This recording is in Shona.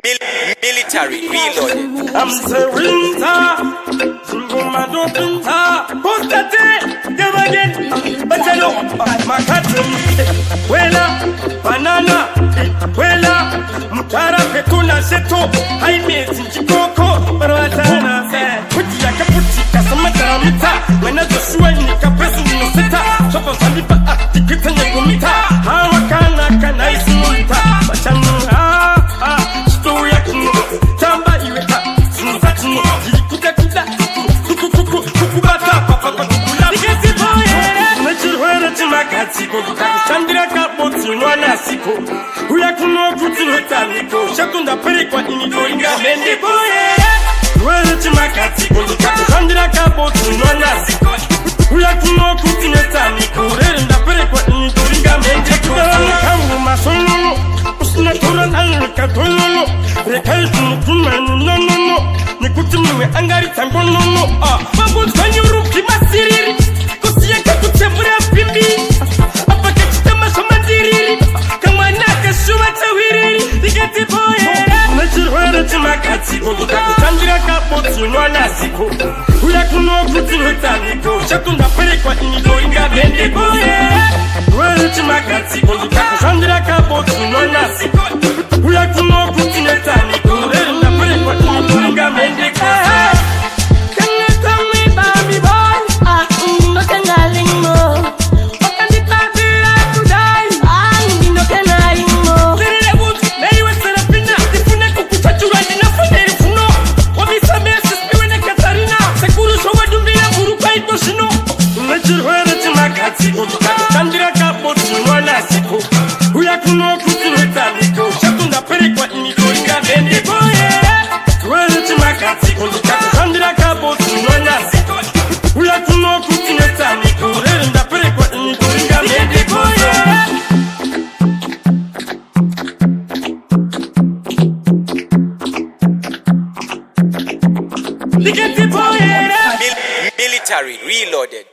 Military reloaded. I'm the winter, Zungumado Pinta, Postate, Gavagan, Batalo, Makatum, Wela, Banana, Wela, Mutara Pekuna Seto, Jaime Chicoco, Baratana, Putia Caputica, Samataramita, when I just went in Capresu Sita, Chapa Salipa, Tikitan Gumita, Harakana, Kanaisunita, Bachana. Chandra Kapoti, Wana Siko, who are to Taniko, Shakunda Periqua in Itoringa, Mendiboye, where to Makati, Chandra Kapoti, Wana Siko, who are to Taniko, and the Periqua in Itoringa, Mendico, Masono, Usnaturan and Catolo, Recalcium, no, Nikutum, Angari Tampono, but when you look at my city, Cosia Caputemura Pimbi. Chandra Kapoti, Wana Siko, who are to know Taniko, Shakunda Periqua in Itoringa, Mendiboye, where to Makati, Chandra Kapoti, Wana Siko, who are to know Taniko, and the Periqua in Itoringa, Mendiboye. Can you tell me, baby boy? No can I limo. What can it be like to die? No can I limo. They were set up in the Funaku. Chandra Kapoti, Wana Siko, who are to know Taniko, Shakunda Periqua in Itoringa, Mendiboye, where to Makati, Chandra Kapoti, Wana Siko, who are to know Taniko, and the Periqua in Itoringa, Mendiboye. Military reloaded.